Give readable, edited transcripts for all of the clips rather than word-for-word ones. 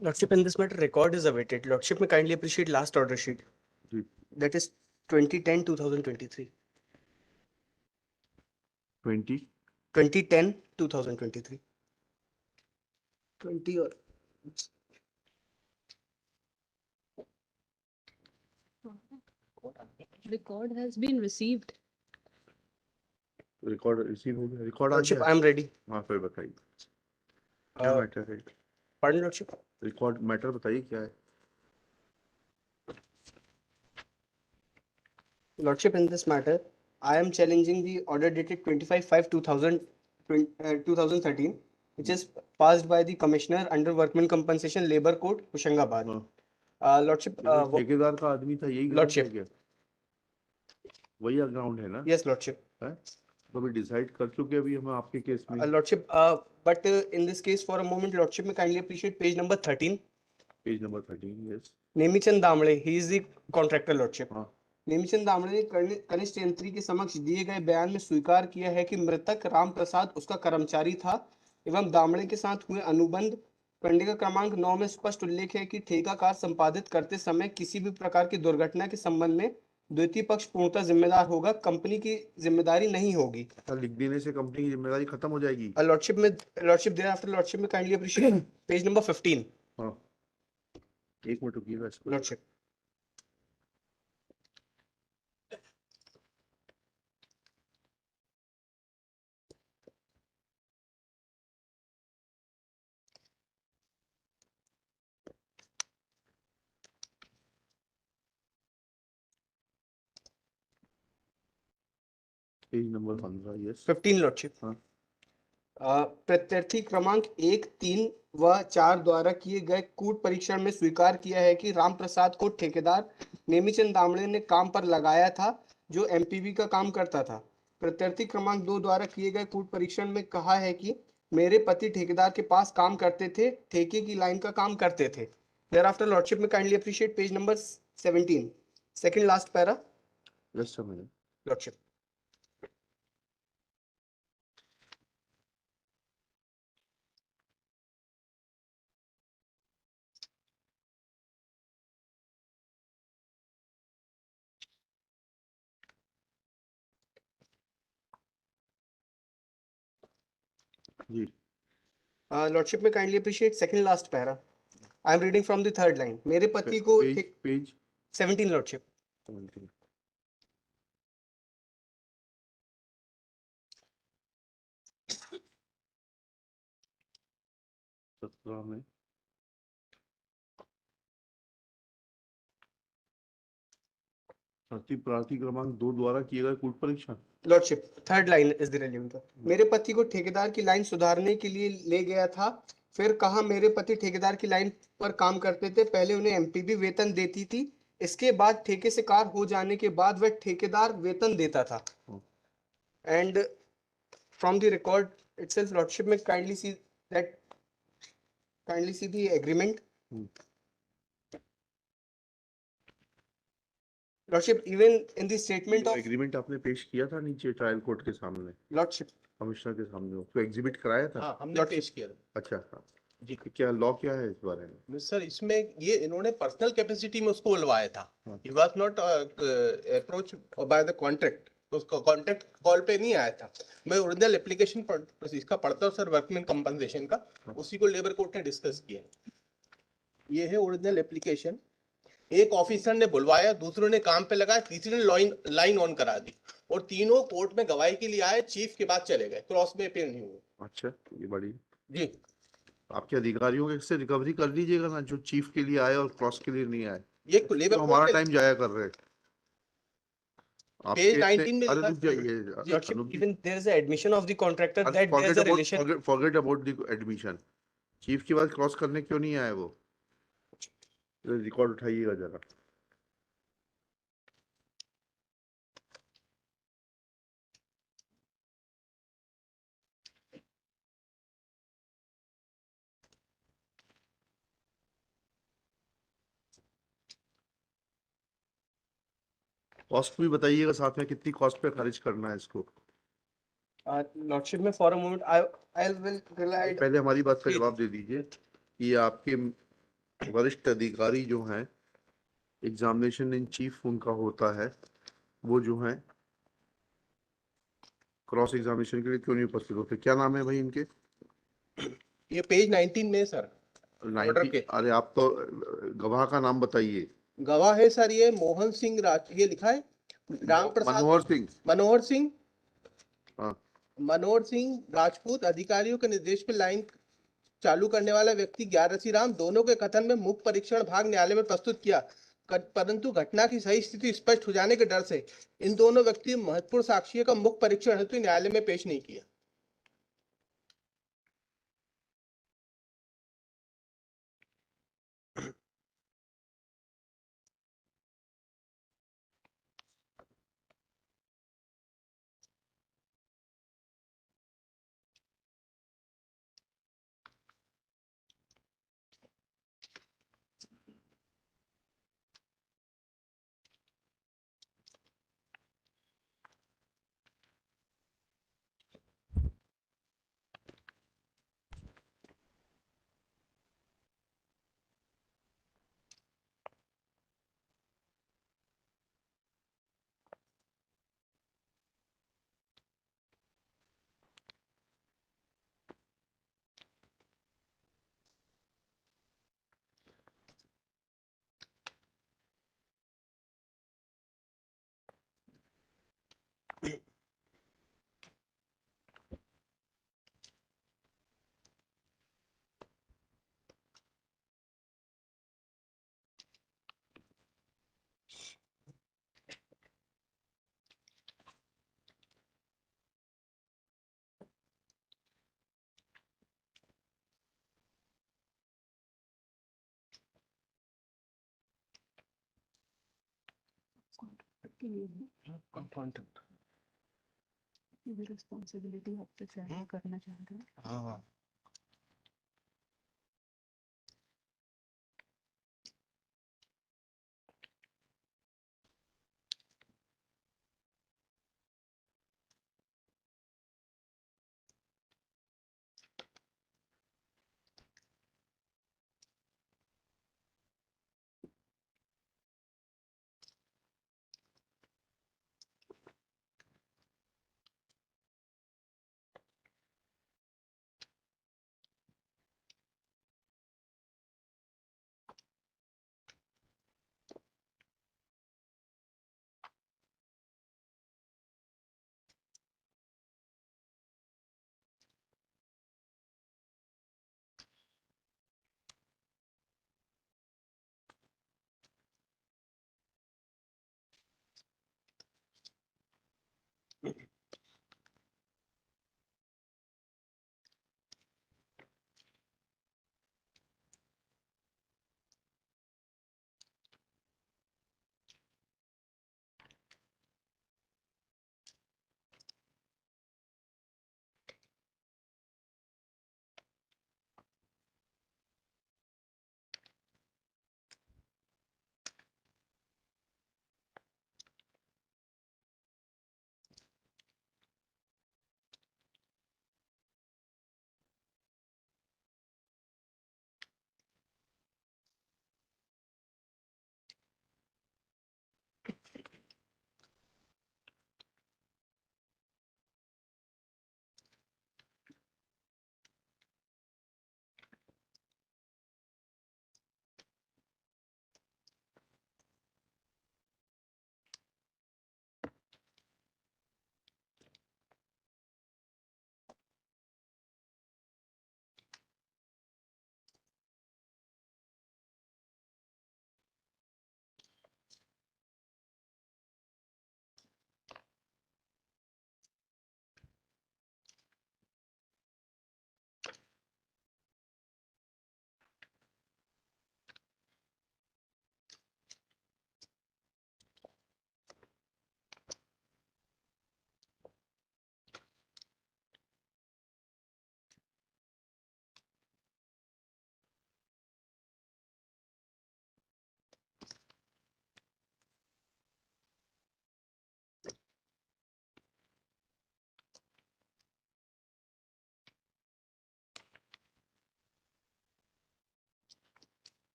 Lordship, in this matter, record is awaited. Lordship may kindly appreciate last order sheet. जी. That is 2010-2023. 20 2010-2023. 20 or Record has been received. Record receive हो गया, record आ Lordship, गया. I am ready. हाँ फिर बताइए क्या matter है. Pardon, Lordship. Record matter बताइए क्या है. Lordship, in this matter, I am challenging the order dated 25/5/2013, which is passed by the Commissioner under Workmen Compensation Labor Code, Hoshangabad. हाँ. Lordship, वो ठेकेदार का आदमी था, यही ग्राउंड है Lordship. क्या? वही ग्राउंड है ना. yes, Lordship. है तो अभी डिसाइड कर चुके अभी हम आपके केस में. Lordship, but in this case, for a moment, Lordship may kindly appreciate page number 13. Page number 13. Yes. Nemichand Damde, he is the contractor, Lordship. हाँ. नेमीचंद दामड़े ने कनिष्ठ यंत्री के समक्ष दिए गए बयान में स्वीकार किया है कि मृतक राम प्रसाद उसका कर्मचारी था एवं दामड़े के साथ हुए अनुबंध कंडिका क्रमांक 9 में स्पष्ट उल्लेख है कि ठेका कार्य संपादित करते समय किसी भी प्रकार की दुर्घटना के संबंध में द्वितीय पक्ष पूर्णतः जिम्मेदार होगा, कंपनी की जिम्मेदारी नहीं होगी. लिख देने से कंपनी की जिम्मेदारी खत्म हो जाएगी. Lordship there after lordship may kindly appreciate page number 15. हाँ. एक मिनट रुकिएगा इसको. Lordship. Page number 15. Yes. 15 lordship. हाँ. प्रत्यर्थी क्रमांक 1, 3 व 4 द्वारा किए गए कूट परीक्षण में स्वीकार किया है कि राम प्रसाद को ठेकेदार नेमीचंद दामड़े ने काम पर लगाया था जो एमपीवी का काम करता था. प्रत्यर्थी क्रमांक 2 द्वारा किए गए कूट परीक्षण में कहा है कि मेरे पति ठेकेदार के पास काम करते थे, ठेके की लाइन का काम करते थे. Thereafter, Lordship may kindly appreciate page number 17, second last para. Just a minute. Lordship. Ji. Lordship may kindly appreciate second last para. I am reading from the third line. मेरे पति को पेज 17 Lordship. 17. में प्रार्थी क्रमांक 2 द्वारा किए गए कूट परीक्षण. Lordship, third line is the relevant. मेरे पति को ठेकेदार की लाइन सुधारने के लिए ले गया था. फिर कहा मेरे पति ठेकेदार की लाइन पर काम करते थे, पहले उन्हें एमपीबी वेतन देती थी, इसके बाद ठेके से कार हो जाने के बाद वह ठेकेदार वेतन देता था. And from the record itself lordship may kindly see the agreement. Lordship, even in the statement of agreement आपने पेश किया था नीचे ट्रायल कोर्ट के सामने. लॉर्डशिप, कमिश्नर के सामने उसको एग्जिबिट कराया था. हाँ, हमने पेश किया था. अच्छा. हाँ. जी. क्या लॉ क्या है इस बारे में? सर, इसमें ये इन्होंने पर्सनल कैपेसिटी में उसको बुलवाया था. He was not approach by the contract. उसका कॉन्ट्रैक्ट कॉल पे नहीं आया था. मैं ओरिजिनल एप्लीकेशन इसका पढ़ता हूँ सर, वर्कमैन कंपनसेशन का. उसी को लेबर कोर्ट ने डिस्कस किया. ये है ओरिजिनल एप्लीकेशन. एक ऑफिसर ने बुलवाया, दूसरों ने काम पे लगाया, तीसरे ने लाइन ऑन करा दी और तीनों कोर्ट में गवाही के लिए आए, चीफ के बाद चले गए, क्रॉस में अपील नहीं हुआ. अच्छा, ये बड़ी जी. आपके अधिकारियों के से रिकवरी कर लीजिएगा ना, जो चीफ के लिए आए और क्रॉस के लिए नहीं आए. ये लेबर तो हमारा टाइम जाया कर रहे हैं. पेज 19 में लिखा है. even there is a admission of the contractor that there is a relation. Forget about the admission. Chief की बात क्रॉस करने क्यों नहीं आए वो? रिकॉर्ड उठाइएगा जरा. कॉस्ट भी बताइएगा साथ में, कितनी कॉस्ट पे खारिज करना है इसको. लॉर्डशिप में for a moment I will rely. पहले हमारी बात का जवाब दे दीजिए. कि आपके वरिष्ठ अधिकारी जो हैं, एग्जामिनेशन इन चीफ उनका होता है, वो जो है क्रॉस एग्जामिनेशन के लिए क्यों नहीं उपस्थित होते? क्या नाम है भाई इनके? ये पेज 19 में सर, ऑर्डर 90? के अरे आप तो गवाह का नाम बताइए। गवाह है सर, ये मोहन सिंह राज, ये लिखा है राम प्रसाद मनोहर सिंह। मनोहर सिंह हाँ, मनोहर सिंह राजपूत अधिकारियों के निर्देश पर लाइन चालू करने वाला व्यक्ति ग्यारसी राम दोनों के कथन में मुख्य परीक्षण भाग न्यायालय में प्रस्तुत किया, परंतु घटना की सही स्थिति स्पष्ट हो जाने के डर से इन दोनों व्यक्ति महत्वपूर्ण साक्ष्य का मुख्य परीक्षण हेतु न्यायालय में पेश नहीं किया। रिस्पॉन्सिबिलिटी आपसे शेयर करना चाहते हैं। हाँ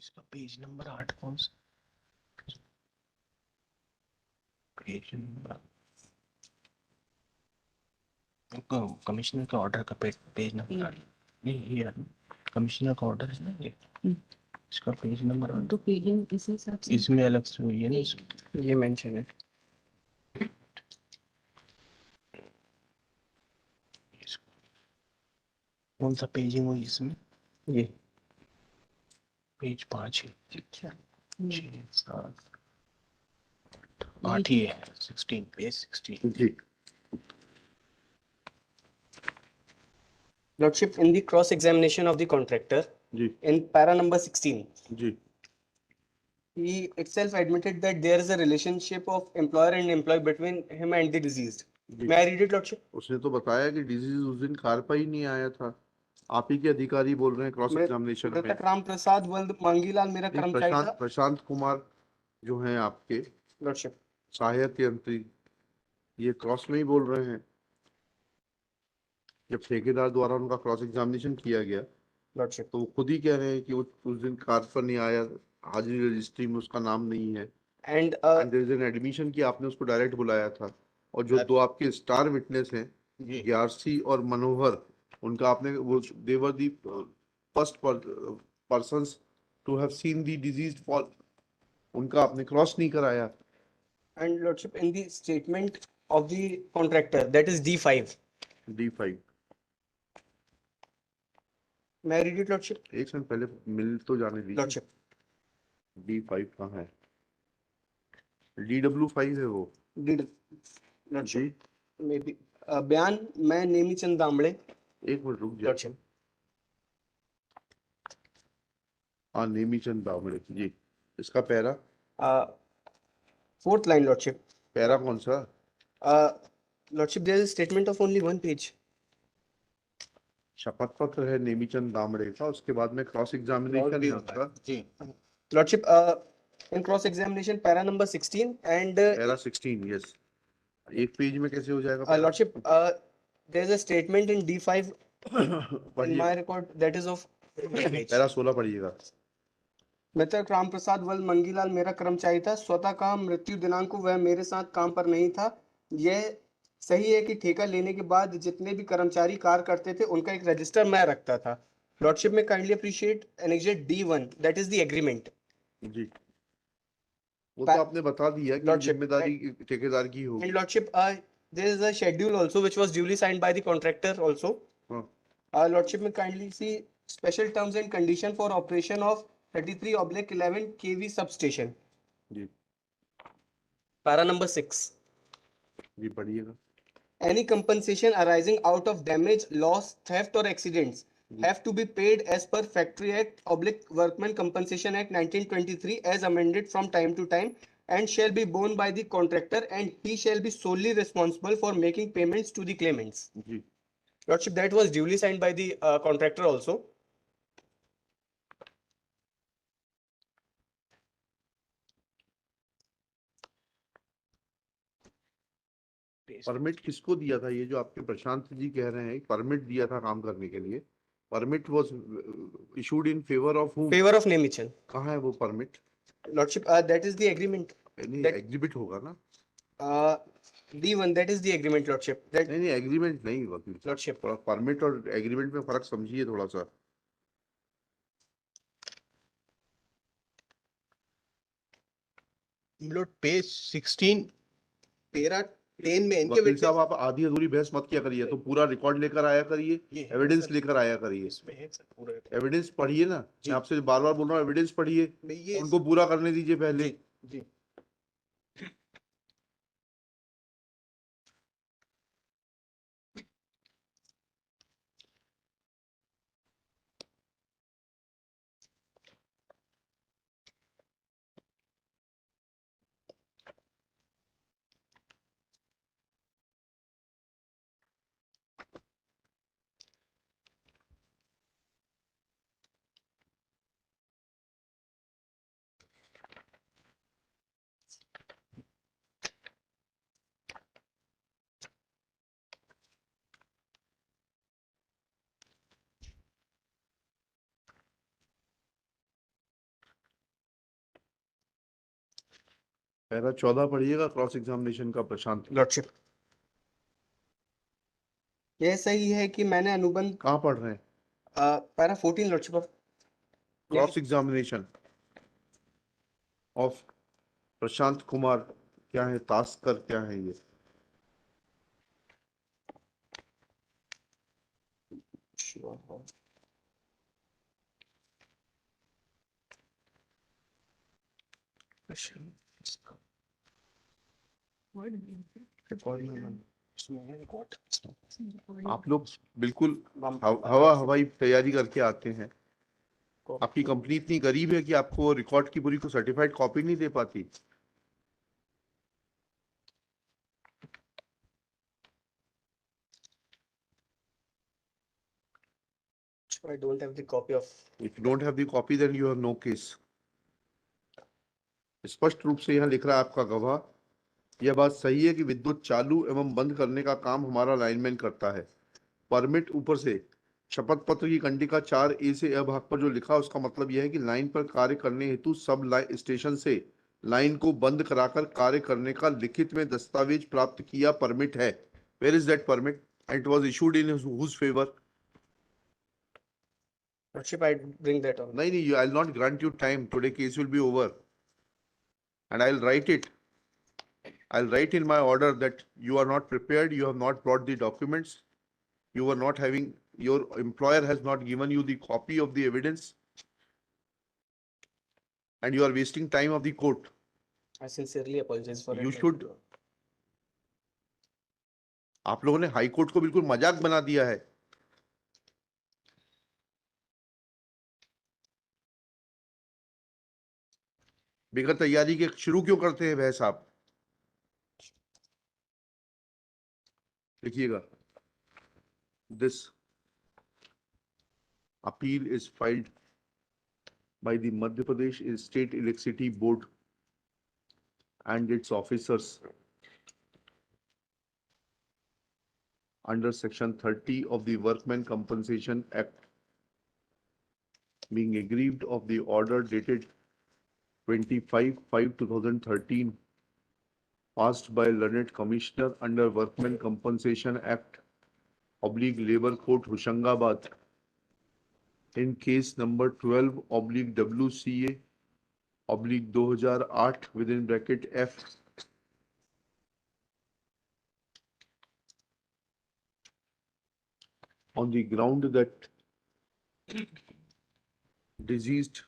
इसका पेज नंबर 8 कौन सा पेज नंबर कमिश्नर का ऑर्डर का पेज नंबर नहीं ये कमिश्नर का ऑर्डर है ना ये इसका पेज नंबर तो पेजिंग इस हिसाब से इसमें अलग से हुई है ना ये मेंशन है। कौन सा पेजिंग हुई इसमें ये पेज 5 है अच्छा 6 7 8 ही है 16 पेज 16 जी Lordship, in the cross examination of the contractor जी in para number 16, जी he itself admitted that there is a relationship of employer and employee between him and the deceased. जी। May I read it, Lordship? उसने तो बताया कि disease उस दिन car पर ही नहीं आया था। आप ही के अधिकारी बोल रहे हैं क्रॉस एग्जामिनेशन में। मृतक राम प्रसाद वल्द मांगीलाल मेरा नहीं, कर्मचारी था। प्रशांत कुमार जो हैं आपके Lordship, सहायक यंत्री, ये क्रॉस में ही बोल रहे हैं। जब ठेकेदार द्वारा उनका क्रॉस एग्जामिनेशन किया गया Lordship, तो वो खुद ही कह रहे हैं कि वो उस दिन कार पर नहीं आया, हाजिरी रजिस्ट्री में उसका नाम नहीं है। and there is an admission कि आपने उसको डायरेक्ट बुलाया था। और जो दो आपके स्टार विटनेस हैं जी ग्यारसी और मनोहर, उनका आपने वो they were the first persons to have seen the disease fall, उनका आपने क्रॉस नहीं कराया। and Lordship, in the statement of the contractor, that is D5. D5 May I read it, Lordship? एक सेकंड पहले मिल तो जाने दीजिए। Lordship, D5 कहाँ है? DW5 है वो did Lordship, जी। maybe बयान मैं नेमीचंद दामड़े। एक मिनट रुक जाए। Lordship, हाँ नेमीचंद दामड़े जी। इसका para fourth line, Lordship. Para कौन सा? Lordship, there is a statement of only one page. शपथ पत्र है नेमीचंद दामड़े का, उसके बाद में क्रॉस एग्जामिनेशन है उसका। जी Lordship, in cross examination, para number 16 and para 16 yes. एक पेज में कैसे हो जाएगा para? Lordship, there is a statement in D5 in पढ़िए, my record that is of page. Para 16 पढ़िएगा। मृतक राम प्रसाद वल मंगीलाल मेरा कर्मचारी था। स्वतः कहा मृत्यु दिनांक को वह मेरे साथ काम पर नहीं था। यह सही है कि ठेका लेने के बाद जितने भी कर्मचारी कार्य करते थे उनका एक रजिस्टर मैं रखता था। Lordship may kindly appreciate annexed D1 that is the agreement. जी वो तो आपने बता दिया कि Lordship, जिम्मेदारी ठेकेदार की होगी। And lordship there is a schedule also which was duly signed by the contractor also. हाँ Lordship में kindly see special terms and condition for operation of 33/11 kV substation. जी Para number 6. जी पढ़िएगा। Any compensation arising out of damage, loss, theft or accidents have to be paid as per Factory Act/Workmen Compensation Act 1923 as amended from time to time and shall be borne by the contractor and he shall be solely responsible for making payments to the claimants. जी Lordship, that was duly signed by the contractor also. Permit किसको दिया था? ये जो आपके प्रशांत जी कह रहे हैं परमिट दिया था काम करने के लिए, permit was issued in favour of whom? Favor of Nemichand. कहाँ है वो permit? Lordship, that is the agreement. नहीं That- एग्जिबिट होगा ना? D1, that is the agreement, Lordship. That नहीं एग्रीमेंट नहीं वकील साहब। Lordship. थोड़ा परमिट और एग्रीमेंट में फर्क समझिए थोड़ा सा। लोड पेज 16 पेरा ट्रेन में इनके वकील साहब witness- आप आधी अधूरी बहस मत किया करिए, तो पूरा रिकॉर्ड लेकर आया करिए, ये है एविडेंस सर, लेकर आया करिए, इसमें है सर पूरा एविडेंस पढ़िए ना, जी। मैं आपसे बार बार बोल रहा हूँ एविडेंस पढ़िए, मैं ये उनको पूरा करने दीजिए पहले। जी पैरा 14 पढ़िएगा क्रॉस एग्जामिनेशन का प्रशांत। लॉर्डशिप, यह सही है कि मैंने अनुबंध कहाँ पढ़ रहे हैं? Para 14 lordship of cross examination of Prashant Kumar, क्या है तास्कर, क्या है ये? आप लोग बिल्कुल हवा हवाई तैयारी करके आते हैं। आपकी कंपनी इतनी गरीब है कि आपको रिकॉर्ड की पूरी को सर्टिफाइड कॉपी नहीं दे पाती। I don't have the copy of. If you don't have the copy, then you have no case. स्पष्ट रूप से यहाँ लिख रहा है आपका गवाह, यह बात सही है कि विद्युत चालू एवं बंद करने का काम हमारा लाइनमैन करता है। परमिट ऊपर से शपथ पत्र की कंडिका 4A से अ भाग पर जो लिखा उसका मतलब यह है कि लाइन पर कार्य करने हेतु सब लाइन स्टेशन से लाइन को बंद कराकर कार्य करने का लिखित में दस्तावेज प्राप्त किया परमिट है। Where is that permit and it was issued in whose favour? Lordship, I bring that on. नहीं, I will not grant you time, today case will be over and I'll write it. I'll write in my order that you are not prepared, you have not brought the documents, you were not having, your employer has not given you the copy of the evidence, and you are wasting time of the court. I sincerely apologize for You it. should. आप लोगों ने high court को बिल्कुल मजाक बना दिया है। बगैर तैयारी के शुरू क्यों करते हैं बहस आप? लिखिएगा, this appeal is filed by the Madhya Pradesh State Electricity Board and its officers under section 30 of the Workmen Compensation Act, being aggrieved of the order dated 25/5/2013 passed by learned commissioner under Workmen Compensation Act / Labor Court Hoshangabad in case number 12/WCA/2008 within bracket F on the ground that deceased